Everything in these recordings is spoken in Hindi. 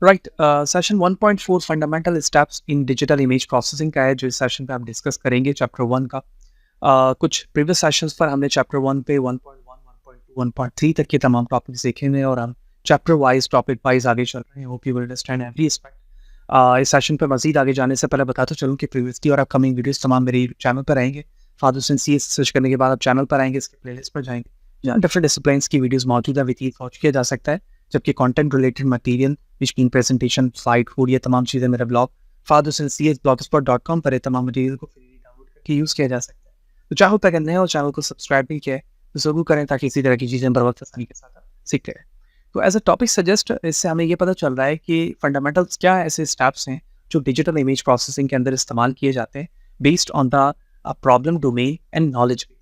राइट, सेशन 1.4 फंडामेंटल स्टेप्स इन डिजिटल इमेज प्रोसेसिंग का है जो इस सेशन पे हम डिस्कस करेंगे चैप्टर 1 का। कुछ प्रीवियस सेशंस पर हमने चैप्टर 1 पे 1.1, 1.2, 1.3 तक के तमाम टॉपिक्स देखे हुए हैं और हम चैप्टर वाइज टॉपिक वाइज आगे चल रहे हैं। Hope you will understand every aspect. इस सेशन पे मजीद आगे जाने से पहले बताता चलूँ कि प्रीवियसली और अपकमिंग वीडियोस तमाम मेरे चैनल पर रहेंगे। फादर सिंसी सर्च करने के बाद आप चैनल पर आएंगे, इसके प्लेलिस्ट पर जाएंगे जहाँ डिफरेंट डिसिप्लिन्स की वीडियोस मौजूद है, विद वॉच किया जा सकता है। जबकि content related material which mean presentation, slide, food, ये तमाम चीज़ें मेरा ब्लॉग fathersandcs.blogspot.com पर है। तमाम मटेरियल को फ्री डाउनलोड करके यूज़ किया जा सकता है। तो चाहो अगर नए हो, चैनल को सब्सक्राइब नहीं किया है तो ज़रूर करें ताकि इसी तरह की चीज़ें बर वक्त आसानी के साथ आप सीखते रहें। तो एज अ टॉपिक सजेस्ट इससे हमें ये पता चल रहा है कि फंडामेंटल्स क्या ऐसे स्टेप्स हैं जो डिजिटल इमेज प्रोसेसिंग के अंदर इस्तेमाल किए जाते हैं based on the problem domain and knowledge based.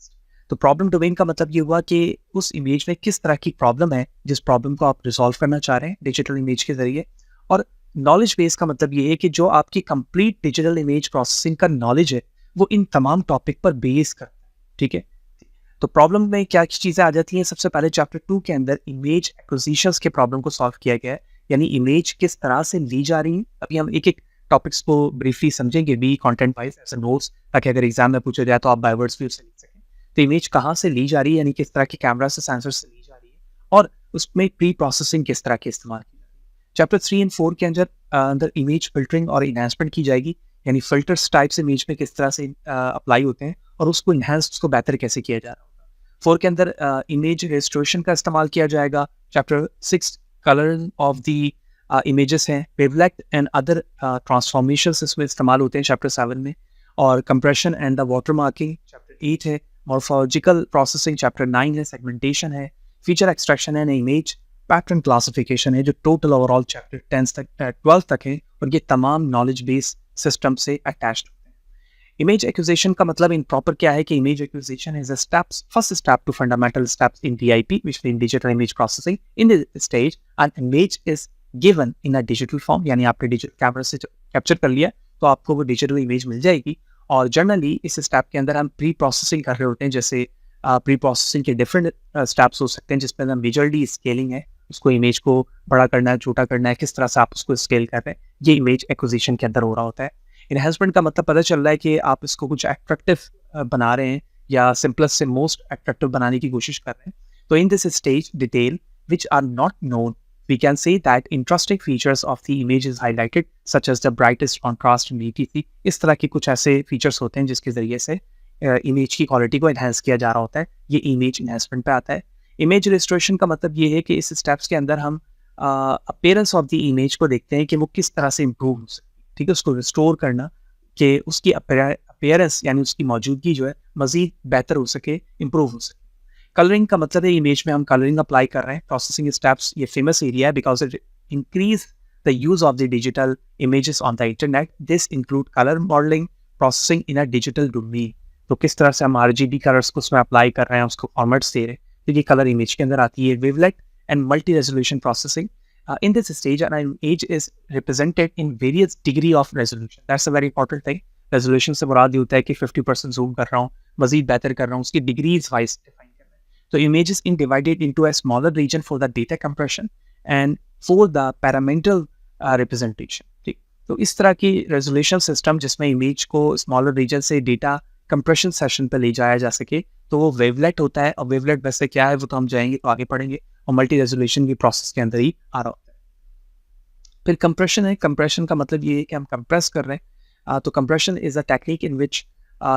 तो प्रॉब्लम डोमेन का मतलब ये हुआ कि उस इमेज में किस तरह की प्रॉब्लम है जिस प्रॉब्लम को आप रिजॉल्व करना चाह रहे हैं डिजिटल इमेज के जरिए। और नॉलेज बेस का मतलब ये है कि जो आपकी कंप्लीट डिजिटल इमेज प्रोसेसिंग का नॉलेज है वो इन तमाम टॉपिक पर बेस करता है। ठीक है, तो प्रॉब्लम में क्या चीज़ें आ जाती हैं। सबसे पहले चैप्टर 2 के अंदर इमेज एक्विजिशंस के प्रॉब्लम को सॉल्व किया गया है, यानी इमेज किस तरह से ली जा रही है। अभी हम एक एक टॉपिक्स को ब्रीफली समझेंगे भी कंटेंट वाइज एज नोट्स, ताकि अगर एग्जाम में पूछा जाए तो आप बाय वर्ड्स भी उसे लिख सकें। तो इमेज कहाँ से ली जा रही है, यानी किस तरह के कैमरा से, सेंसर से ली जा रही है, और उसमें प्री प्रोसेसिंग किस तरह के इस्तेमाल की जा रही है। चैप्टर 3 एंड 4 के अंदर इमेज फिल्टरिंग और इन्हांसमेंट की जाएगी, यानी फिल्टर्स टाइप्स इमेज में किस तरह से अप्लाई होते हैं और उसको इन्हांस, उसको बेहतर कैसे किया जा रहा है। 4 के अंदर इमेज रेस्टोरेशन का इस्तेमाल किया जाएगा। Chapter 6 colour of the images हैं, वेवलेट एंड अदर ट्रांसफॉर्मेशंस इसमें इस्तेमाल होते हैं चैप्टर 7 में। और compression and the water marking chapter 8 है। मॉर्फोलॉजिकल प्रोसेसिंग चैप्टर 9 है। सेगमेंटेशन है। Feature extraction and image pattern classification है, जो टोटल ओवरऑल चैप्टर 10 तक 12 तक है, और ये तमाम नॉलेज बेस सिस्टम से अटैच्ड होते हैं। इमेज एक्विजिशन का मतलब इन प्रॉपर क्या है कि image acquisition is a steps first step to fundamental steps in DIP which mean digital image processing. In this stage an image is given in a digital form, यानी आपने डिजिटल कैमरा से कैप्चर कर लिया तो आपको वो डिजिटल इमेज मिल जाएगी। और जनरली इस स्टेप के अंदर हम प्री प्रोसेसिंग कर रहे होते हैं, जैसे प्री प्रोसेसिंग के डिफरेंट स्टेप्स हो सकते हैं जिसमें हम विजुअली स्केलिंग है, उसको इमेज को बड़ा करना है, छोटा करना है, किस तरह से आप उसको स्केल कर रहे हैं, ये इमेज एक्विजिशन के अंदर हो रहा होता है। इन्हांसमेंट का मतलब पता चल रहा है कि आप इसको कुछ अट्रैक्टिव बना रहे हैं या सिंपलेस्ट से मोस्ट अट्रैक्टिव बनाने की कोशिश कर रहे हैं। तो in this stage detail which are not known, we can say that interesting features of the image is highlighted such as the brightest contrast and etc। इस तरह के कुछ ऐसे फीचर्स होते हैं जिसके जरिए से इमेज की क्वालिटी को एनहांस किया जा रहा होता है। ये इमेज इन्हांसमेंट पे आता है। इमेज रेस्टोरेशन का मतलब ये है कि इस स्टेप्स के अंदर हम अपीयरेंस ऑफ द इमेज को देखते हैं कि वो किस तरह से इम्प्रूव हो सकती है। ठीक है, उसको रिस्टोर करना कि उसकी अपीयरेंस यानी उसकी मौजूदगी जो है मजीद बेहतर हो सके, इम्प्रूव हो सके। कलरिंग का मतलब है इमेज में हम कलरिंग अप्लाई कर रहे हैं। प्रोसेसिंग स्टेप्स ये फेमस एरिया है because it increase the use of the digital images on the internet. This include colour modelling processing in a digital domain. तो किस तरह से हम RGB कलर्स को उसमें अप्लाई कर रहे हैं, उसको फॉर्मेट्स दे रहे हैं, तो ये कलर इमेज के अंदर आती है। Wavelet and multi resolution processing in this stage an image is represented in various degree of resolution। that's a very important thing। resolution से मुराद ये होता है कि 50% जूम कर रहा हूँ, मजीद बेहतर कर रहा हूँ, उसकी डिग्रीज वाइज डिफाइन कर रहा है। तो images in divided into a smaller region for the data compression and for the parametric representation। ठीक, तो इस तरह की रेजोल्यूशन सिस्टम जिसमें इमेज को स्मॉलर रीजन से डेटा कंप्रेशन सेशन पर ले जाया जा सके, तो वो वेवलेट होता है। और वेवलेट वैसे क्या है वो तो हम जाएंगे तो आगे पढ़ेंगे, और मल्टी रेजोल्यूशन की प्रोसेस के अंदर ही आ रहा होता है। फिर कंप्रेशन है। कंप्रेशन का मतलब ये है कि हम कंप्रेस कर रहे हैं। तो compression is a technique in which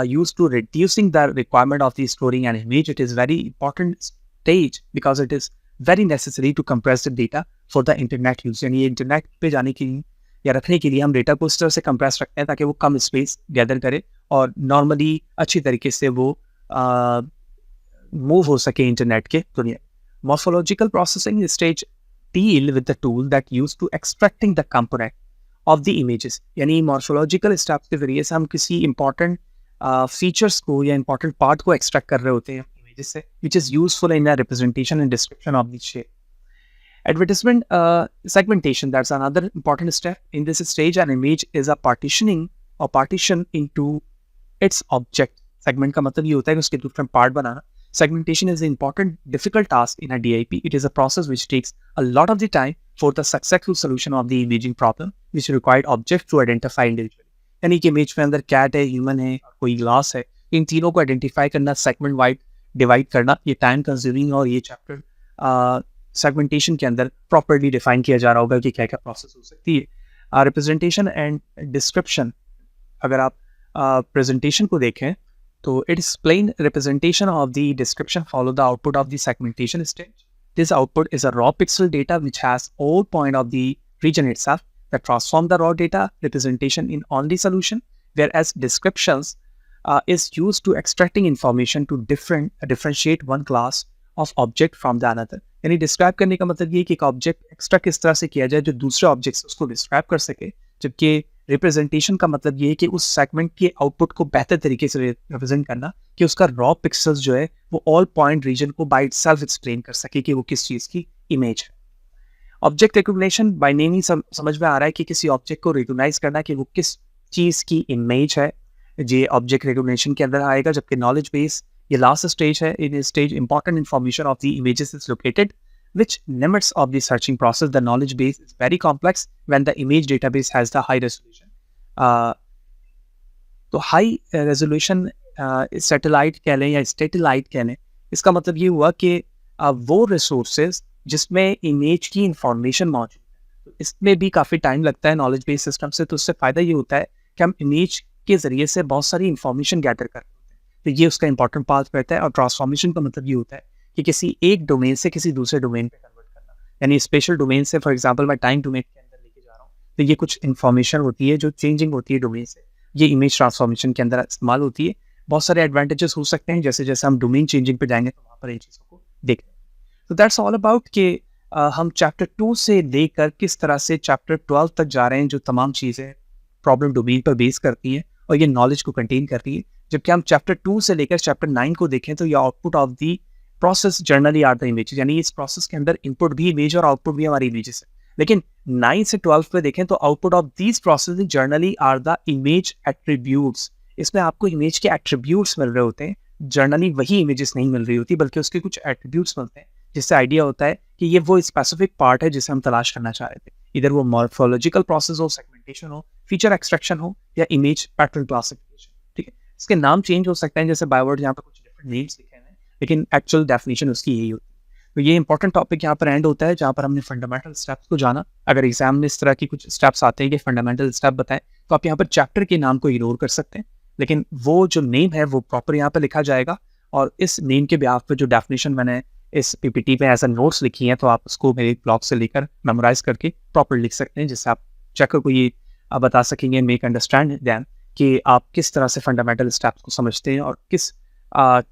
use to reducing the requirement of the storing an image. It is very important stage because it is very necessary to compress the data for the internet use. यानी इंटरनेट पे जाने के लिए या रखने के लिए हम डेटा को इस तरह से कंप्रेस रखते हैं ताकि वो कम स्पेस गैदर करे और नॉर्मली अच्छी तरीके से वो मूव हो सके इंटरनेट के दुनिया। Morphological processing stage deal with the tool that used to extracting the component of the images। यानी मॉर्फोलॉजिकल स्टेप्स के जरिए से हम किसी इंपॉर्टेंट फीचर्स को या इंपॉर्टेंट पार्ट को एक्सट्रैक्ट कर रहे होते हैं इमेजेस से, which is useful in the representation and description of the shape। Advertisement segmentation, that's another important step। In this stage an image is a partition into its object। Segment का मतलब ये होता है कि उसके different part banana. Segmentation is an important, difficult task in a DIP. It is a process which takes a lot of the time for the successful solution of the imaging problem, which required objects to identify individually. यानी कि इमेज में अंदर कैट है, ह्यूमन है, कोई ग्लास है, इन तीनों को आइडेंटिफाई करना, सेगमेंट वाइड डिवाइड करना, ये टाइम कंज्यूमिंग और ये चैप्टर सेगमेंटेशन के अंदर प्रॉपरली डिफाइन किया जा रहा होगा कि क्या क्या प्रोसेस हो सकती है. रिप्रेजेंटेशन एंड डिस्क्रिप्शन, अगर आप प्रेजेंटेशन को देखें तो it is plain representation of the description follow the output of the segmentation stage. This output is a raw pixel data which has all point of the region itself that transform the raw data representation in only solution, whereas descriptions is used to extracting information to differentiate one class of object from the another. यानी डिस्क्राइब करने का मतलब ये है कि एक ऑब्जेक्ट एक्स्ट्रा किस तरह से किया जाए जो दूसरे ऑब्जेक्ट से उसको डिस्क्राइब कर सके, जबकि रिप्रेजेंटेशन का मतलब ये है कि उस सेगमेंट के आउटपुट को बेहतर तरीके से रिप्रेजेंट करना कि उसका रॉ पिक्सल्स जो है वो ऑल पॉइंट रीजन को बाय इटसेल्फ एक्सप्लेन कर सके कि वो किस चीज़ की इमेज है. ऑब्जेक्ट रिकॉग्निशन बाय नेम ही समझ में आ रहा है कि किसी ऑब्जेक्ट को रिकॉग्नाइज करना कि वो किस चीज़ की इमेज है, ये ऑब्जेक्ट रिकॉग्निशन के अंदर आएगा. जबकि नॉलेज बेस ये लास्ट स्टेज है. In stage important information of the images is located which limits of the searching process. The knowledge base is very complex when the image database has the high resolution. तो हाई रेजोल्यूशन सैटेलाइट कह लें या स्टेटेलाइट कह लें, इसका मतलब ये हुआ कि वो रिसोर्सेज जिसमें इमेज की इंफॉर्मेशन मौजूद है, तो इसमें भी काफ़ी टाइम लगता है नॉलेज बेस्ड सिस्टम से. तो उससे फ़ायदा ये होता है कि हम इमेज के ज़रिए से बहुत सारी इंफॉर्मेशन गैदर कर सकते हैं. तो ये उसका इंपॉर्टेंट पार्ट रहता है. और ट्रांसफॉर्मेशन का मतलब ये होता है कि किसी एक डोमेन से किसी दूसरे डोमेन पे कन्वर्ट करना. यानी स्पेशल डोमेन से, फॉर एग्जांपल मैं टाइम डोमेन के अंदर लेके जा रहा हूँ, तो ये कुछ इन्फॉर्मेशन होती है जो चेंजिंग होती है डोमेन से, ये इमेज ट्रांसफॉर्मेशन के अंदर इस्तेमाल होती है. बहुत सारे एडवांटेजेस हो सकते हैं, जैसे जैसे हम डोमेन चेंजिंग पे जाएंगे तो वहाँ पर इन चीज़ों को देखें. तो दैट्स ऑल अबाउट कि हम चैप्टर 2 से लेकर किस तरह से चैप्टर 12 तक जा रहे हैं, जो तमाम चीज़ें प्रॉब्लम डोमेन पर बेस करती हैं और ये नॉलेज को कंटेन करती है. जबकि हम चैप्टर 2 से लेकर चैप्टर 9 को देखें तो ये output of the process generally are the image, यानी इस प्रोसेस के अंदर इनपुट भी इमेज और आउटपुट भी हमारी इमेजेस है. लेकिन 9 से 12 पे देखें तो output of these processing generally are the image attributes. इसमें आपको इमेज के एट्रीब्यूट्स मिल रहे होते हैं, जर्नली वही इमेजेस नहीं मिल रही होती बल्कि उसके कुछ एट्रीब्यूट्स मिलते हैं, जिससे आइडिया होता है कि ये वो स्पेसिफिक पार्ट है जिसे हम तलाश करना चाह रहे थे. इधर वो मॉर्फोलॉजिकल प्रोसेस हो, सेगमेंटेशन हो, फीचर एक्सट्रैक्शन हो या इमेज पैटर्न क्लासिफिकेशन. ठीक है, इसके नाम चेंज हो सकते हैं, जैसे बायवर्ड यहाँ पर कुछ डिफरेंट नेम्स लिखे हैं, लेकिन एक्चुअल डेफिनेशन उसकी यही होती है. तो ये इंपॉर्टेंट टॉपिक यहाँ पर एंड होता है, जहाँ पर हमने फंडामेंटल स्टेप्स को जाना. अगर एग्जाम में इस तरह की कुछ स्टेप्स आते हैं कि फंडामेंटल स्टेप बताएं, तो आप यहाँ पर चैप्टर के नाम को इग्नोर कर सकते हैं, लेकिन वो जो नेम है वो प्रॉपर यहाँ पर लिखा जाएगा. और इस नेम के ब्याह पर जो डेफिनेशन मैंने इस पीपीटी पे एज अ नोट्स लिखी है, तो आप उसको मेरे ब्लॉग से लेकर मेमोराइज करके प्रॉपर लिख सकते हैं, जिससे आप चैप्टर को ये बता सकेंगे, मेक अंडरस्टैंड दैन कि आप किस तरह से फंडामेंटल स्टेप्स को समझते हैं और किस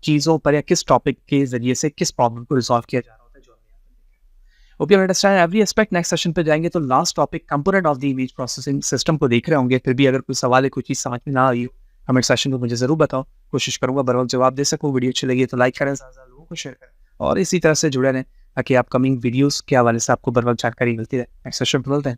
चीज़ों पर या किस टॉपिक के जरिए से किस प्रॉब्लम को रिजॉल्व किया जा रहा होता है, जो हमने यहाँ पर देखा. Hope you understand every aspect. Next session पे जाएंगे तो last topic component of the image processing system को देख रहे होंगे. फिर भी अगर कोई सवाल है, कोई चीज़ समझ में ना आई हो, कमेंट सेशन में मुझे ज़रूर बताओ. कोशिश करूँगा बर वक्त जवाब दे सकूँ. वीडियो अच्छी लगी तो लाइक करें, ज़्यादा लोगों को शेयर करें और इसी तरह से जुड़े रहें ताकि अपकमिंग वीडियोज़ के हवाले से आपको बर वक्त जानकारी मिलती रहे. नेक्स्ट सेशन पर मिलते हैं.